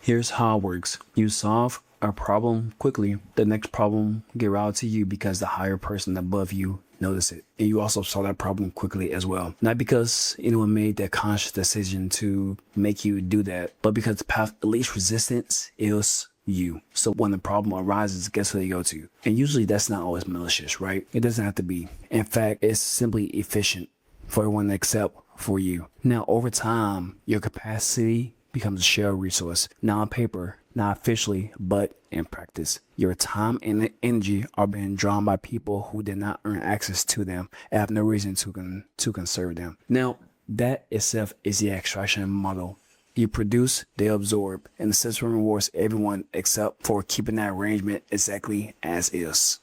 Here's how it works. You solve a problem quickly. The next problem get routed to you because the higher person above you notice it. And you also solve that problem quickly as well. Not because anyone made that conscious decision to make you do that, but because the path of least resistance is you. So when the problem arises, guess who they go to? And usually that's not always malicious, right? It doesn't have to be. In fact, it's simply efficient for everyone except for you. Now, over time, your capacity becomes a shared resource, not on paper, not officially, but in practice. Your time and energy are being drawn by people who did not earn access to them and have no reason to conserve them. Now, that itself is the extraction model. You produce, they absorb, and the system rewards everyone except for keeping that arrangement exactly as is.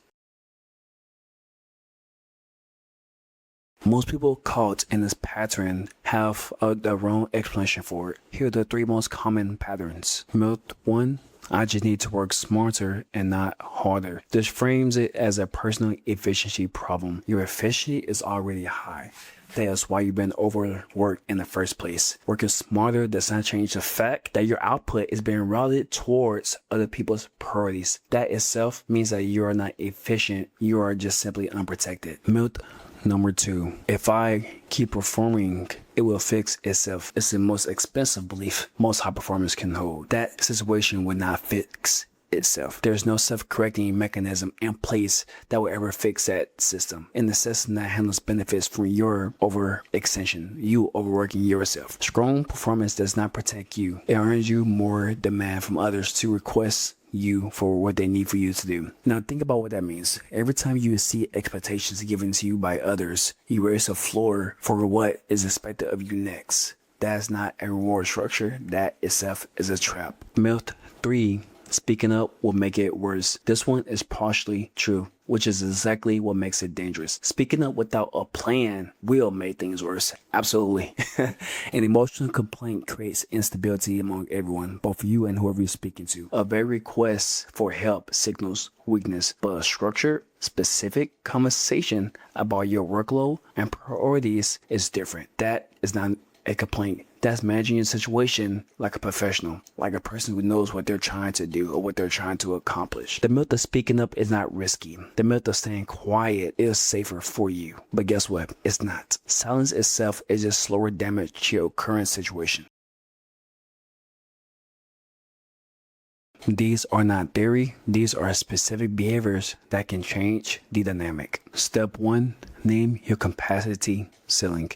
Most people caught in this pattern have the wrong explanation for it. Here are the 3 most common patterns. Myth 1, I just need to work smarter and not harder. This frames it as a personal efficiency problem. Your efficiency is already high. That is why you've been overworked in the first place. Working smarter does not change the fact that your output is being routed towards other people's priorities. That itself means that you are not efficient. You are just simply unprotected. Myth number 2, if I keep performing, it will fix itself. It's the most expensive belief most high performers can hold. That situation will not fix itself. There's no self-correcting mechanism in place that will ever fix that system. And the system that handles benefits from your overextension, you overworking yourself. Strong performance does not protect you. It earns you more demand from others to request you for what they need for you to do. Now think about what that means. Every time you see expectations given to you by others, you raise the floor for what is expected of you next. That's not a reward structure. That itself is a trap. Myth 3, speaking up will make it worse. This one is partially true, which is exactly what makes it dangerous. Speaking up without a plan will make things worse. Absolutely. An emotional complaint creates instability among everyone, both you and whoever you're speaking to. A very request for help signals weakness, but a structured, specific conversation about your workload and priorities is different. That is not a complaint. That's managing your situation like a professional, like a person who knows what they're trying to do or what they're trying to accomplish. The myth of speaking up is not risky. The myth of staying quiet is safer for you. But guess what? It's not. Silence itself is just slower damage to your current situation. These are not theory. These are specific behaviors that can change the dynamic. Step 1, name your capacity ceiling.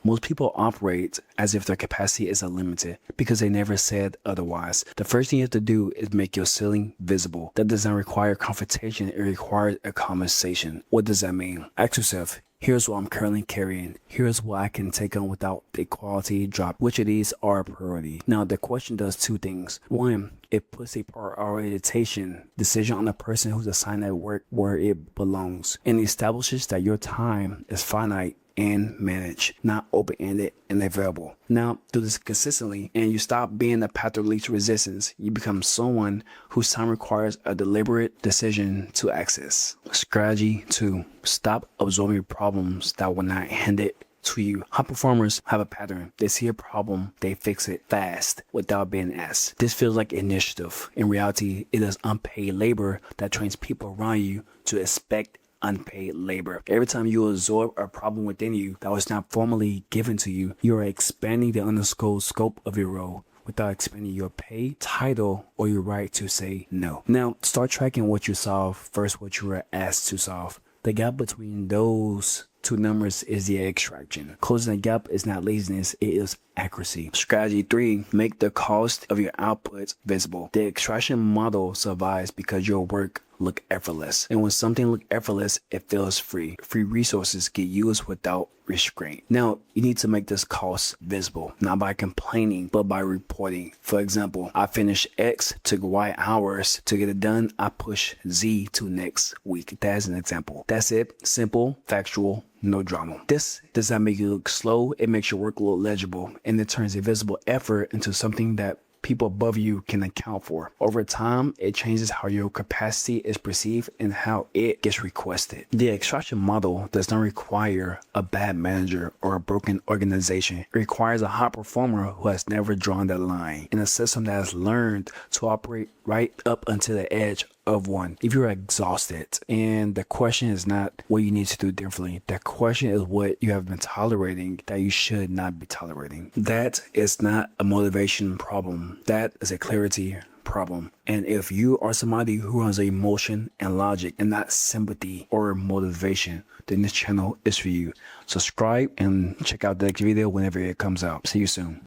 Most people operate as if their capacity is unlimited because they never said otherwise. The first thing you have to do is make your ceiling visible. That does not require confrontation, it requires a conversation. What does that mean? Ask yourself, here's what I'm currently carrying. Here's what I can take on without the quality drop. Which of these are a priority? Now, the question does 2 things. 1, it puts a prioritization decision on the person who's assigned that work where it belongs and establishes that your time is finite and managed, not open-ended and available. Now, do this consistently and you stop being the path of least resistance. You become someone whose time requires a deliberate decision to access. Strategy 2, stop absorbing problems that will not hand it to you. High performers have a pattern. They see a problem, they fix it fast without being asked. This feels like initiative. In reality, it is unpaid labor that trains people around you to expect unpaid labor. Every time you absorb a problem within you that was not formally given to you, you are expanding the underscored scope of your role without expanding your pay, title, or your right to say no. Now, start tracking what you solve versus what you were asked to solve. The gap between those 2 numbers is the extraction. Closing the gap is not laziness, it is accuracy. Strategy 3, make the cost of your outputs visible. The extraction model survives because your work look effortless. And when something look effortless, it feels free. Free resources get used without restraint. Now, you need to make this cost visible, not by complaining, but by reporting. For example, I finished X, took Y hours to get it done. I push Z to next week. That's an example. That's it. Simple, factual, no drama. This does not make you look slow. It makes your work look legible, and it turns a visible effort into something that people above you can account for. Over time, it changes how your capacity is perceived and how it gets requested. The extraction model does not require a bad manager or a broken organization. It requires a high performer who has never drawn that line in a system that has learned to operate right up until the edge of one. If you're exhausted, and the question is not what you need to do differently, the question is what you have been tolerating that you should not be tolerating. That is not a motivation problem. That is a clarity problem. And if you are somebody who runs emotion and logic and not sympathy or motivation, then this channel is for you. Subscribe and check out the next video whenever it comes out. See you soon.